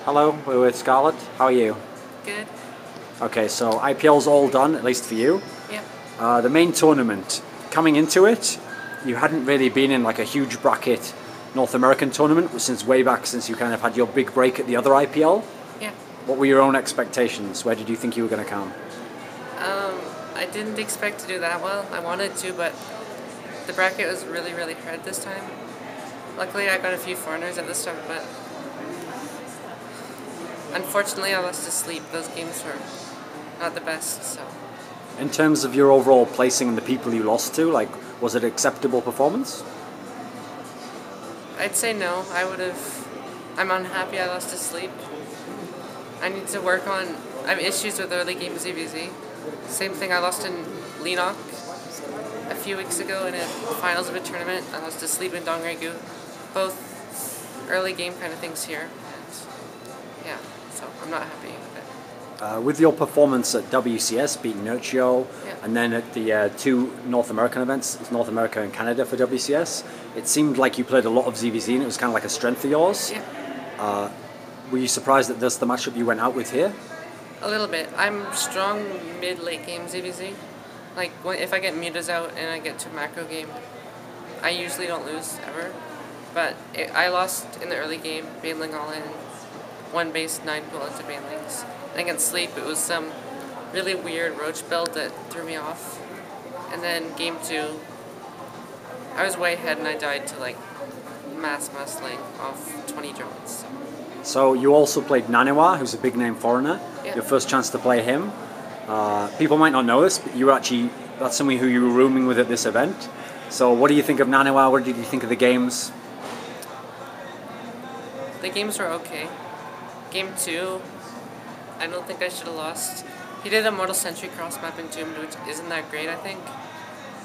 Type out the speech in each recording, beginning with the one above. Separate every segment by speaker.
Speaker 1: Hello, we're with Scarlett. How are you?
Speaker 2: Good.
Speaker 1: Okay, so IPL's all done, at least for you.
Speaker 2: Yep.
Speaker 1: The main tournament, coming into it, you hadn't really been in like a huge bracket North American tournament since way back since you kind of had your big break at the other IPL.
Speaker 2: Yeah.
Speaker 1: What were your own expectations? Where did you think you were going to come?
Speaker 2: I didn't expect to do that well. I wanted to, but the bracket was really hard this time. Luckily, I got a few foreigners at the start, but unfortunately, I lost to sleep. Those games were not the best, so.
Speaker 1: In terms of your overall placing and the people you lost to, like, was it acceptable performance?
Speaker 2: I'd say no. I'm unhappy I lost to sleep. I need to work on. I have issues with early game ZVZ. Same thing, I lost in Lenok a few weeks ago in a finals of a tournament. I lost to sleep in Dongregu. Both early game kind of things here. And yeah, so I'm not happy with it.
Speaker 1: With your performance at WCS, beating Nurchio,
Speaker 2: Yeah.
Speaker 1: and then at the two North American events, North America and Canada for WCS, it seemed like you played a lot of ZVZ and it was kind of like a strength of yours.
Speaker 2: Yeah.
Speaker 1: Were you surprised that that's the matchup you went out with here?
Speaker 2: A little bit. I'm strong mid-late game ZVZ. Like, if I get mutas out and I get to a macro game, I usually don't lose ever. But I lost in the early game, Baneling all in, 1 base, 9 pull into Banelings. And against Sleep, it was some really weird Roach build that threw me off. And then game 2, I was way ahead and I died to like mass muscling off 20 drones.
Speaker 1: So you also played NaNiwa, who's a big name foreigner.
Speaker 2: Yeah.
Speaker 1: Your first chance to play him. People might not know this, but that's somebody who you were rooming with at this event. So what do you think of NaNiwa? What did you think of the games?
Speaker 2: The games were okay. Game 2, I don't think I should have lost. He did a Mortal Sentry cross map in Tomb, which isn't that great, I think.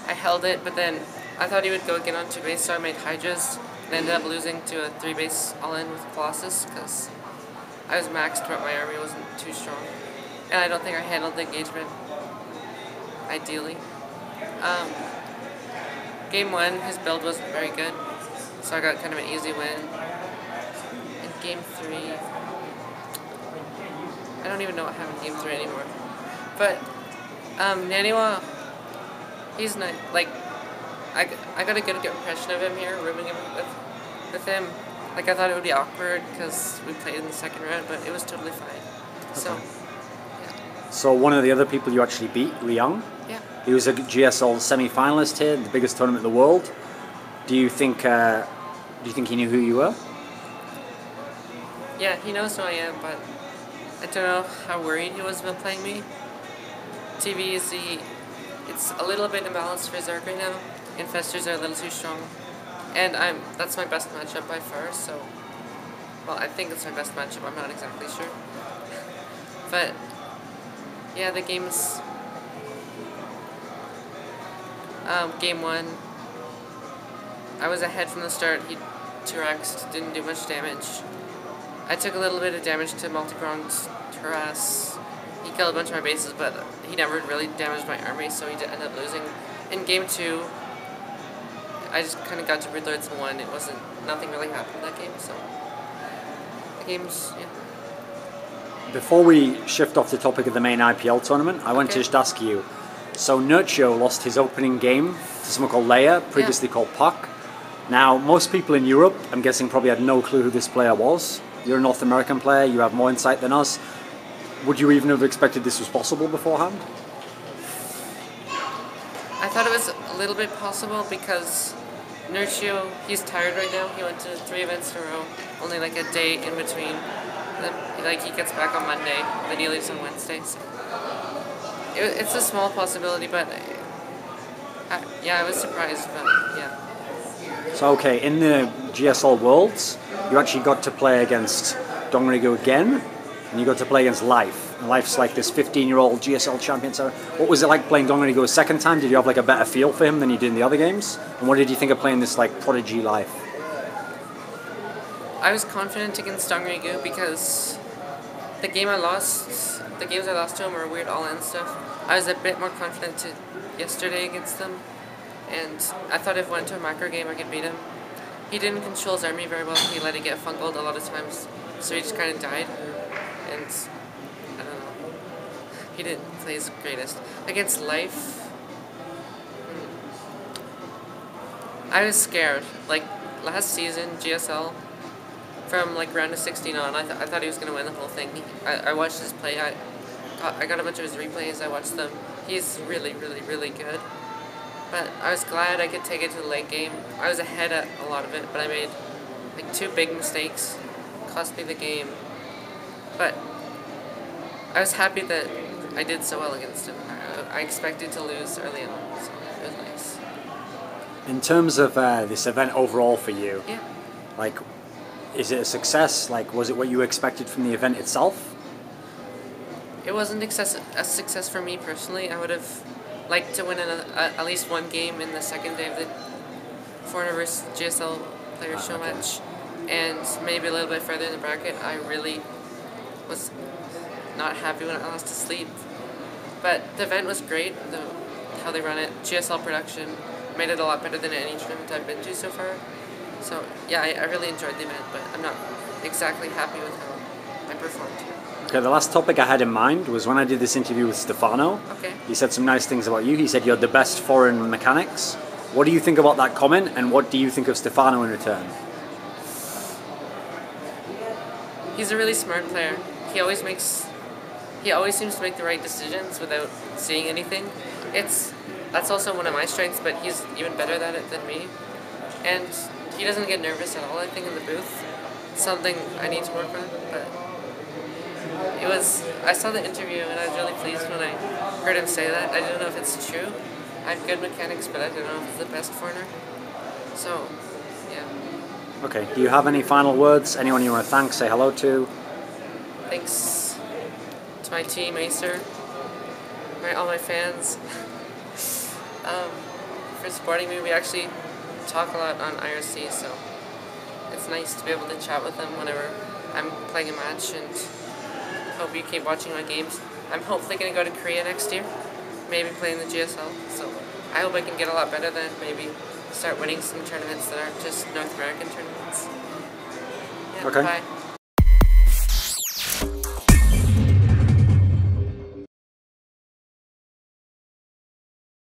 Speaker 2: I held it, but then I thought he would go again on 2 base, so I made Hydras and ended up losing to a 3 base all-in with Colossus because I was maxed, but my army wasn't too strong. And I don't think I handled the engagement ideally. Game 1, his build wasn't very good, so I got kind of an easy win. In Game 3, I don't even know what happened in Game 3 anymore. But NaNiwa, he's not like I got a good impression of him here, rooming him with him. Like I thought it would be awkward because we played in the second round, but it was totally fine. Okay. So, yeah.
Speaker 1: So one of the other people you actually beat, Ryung.
Speaker 2: Yeah.
Speaker 1: He was a GSL semi-finalist here, the biggest tournament in the world. Do you think he knew who you were?
Speaker 2: Yeah, he knows who I am, but I don't know how worried he was about playing me. It's a little bit imbalanced for Zerg right now. Infestors are a little too strong. And that's my best matchup by far, so... Well, I think it's my best matchup, I'm not exactly sure. But, yeah, the games... Game 1, I was ahead from the start. He 2x'd, didn't do much damage. I took a little bit of damage to multi-pronged Terras. He killed a bunch of my bases, but he never really damaged my army, so he did end up losing. In Game 2, I just kind of got to Broodlords and won. Nothing really happened in that game, so the games, yeah.
Speaker 1: Before we shift off the topic of the main IPL tournament, I want to just ask you, so Nurchio lost his opening game to someone called Leia, previously called Puck. Now, most people in Europe, I'm guessing, probably had no clue who this player was. You're a North American player, you have more insight than us. Would you even have expected this was possible beforehand?
Speaker 2: I thought it was a little bit possible because Nurchio, he's tired right now. He went to 3 events in a row, only like a day in between. And then he gets back on Monday, then he leaves on Wednesday. So it's a small possibility, but I was surprised, but yeah.
Speaker 1: So okay, in the GSL Worlds, you actually got to play against Dongregu again, and you got to play against Life. And Life's like this 15-year-old GSL champion. So what was it like playing Dongregu a second time? Did you have like a better feel for him than you did in the other games? And what did you think of playing this like prodigy Life?
Speaker 2: I was confident against Dongregu because the games I lost to him were weird all-in stuff. I was a bit more confident yesterday against them, and I thought if I went to a macro game I could beat him. He didn't control his army very well. He let it get fungled a lot of times. so he just kind of died, and I don't know. He didn't play his greatest against Life. I was scared. Like last season, GSL, from like round of 16 on, I thought he was gonna win the whole thing. I watched his play. I got a bunch of his replays. I watched them. He's really, really, really good. But I was glad I could take it to the late game. I was ahead at a lot of it, but I made like 2 big mistakes, cost me the game. But I was happy that I did so well against him. I expected to lose early on, so it was nice.
Speaker 1: In terms of this event overall for you,
Speaker 2: Yeah.
Speaker 1: like, is it a success? Like, was it what you expected from the event itself?
Speaker 2: It wasn't a success for me personally. I would have liked to win at least one game in the second day of the Foreigner vs. GSL Players Show match, and maybe a little bit further in the bracket. I really was not happy when I lost to Sleep. But the event was great, how they run it. GSL production made it a lot better than any tournament I've been to so far. So yeah, I really enjoyed the event, but I'm not exactly happy with how I performed.
Speaker 1: Okay, the last topic I had in mind was when I did this interview with Stefano.
Speaker 2: Okay.
Speaker 1: He said some nice things about you. He said you're the best foreign mechanics. What do you think about that comment, and what do you think of Stefano in return?
Speaker 2: He's a really smart player. He always seems to make the right decisions without seeing anything. That's also one of my strengths, but he's even better at it than me. And he doesn't get nervous at all, I think, in the booth. It's something I need to work on, but I saw the interview and I was really pleased when I heard him say that. I don't know if it's true. I have good mechanics, but I don't know if it's the best foreigner. So, yeah.
Speaker 1: Okay, do you have any final words? Anyone you want to thank, say hello to?
Speaker 2: Thanks to my team, Acer, all my fans, for supporting me. We actually talk a lot on IRC, so it's nice to be able to chat with them whenever I'm playing a match, and hope you keep watching my games. I'm hopefully going to go to Korea next year, maybe play in the GSL, so I hope I can get a lot better then, maybe start winning some tournaments that aren't just North American tournaments. Yeah,
Speaker 1: okay.
Speaker 2: Bye.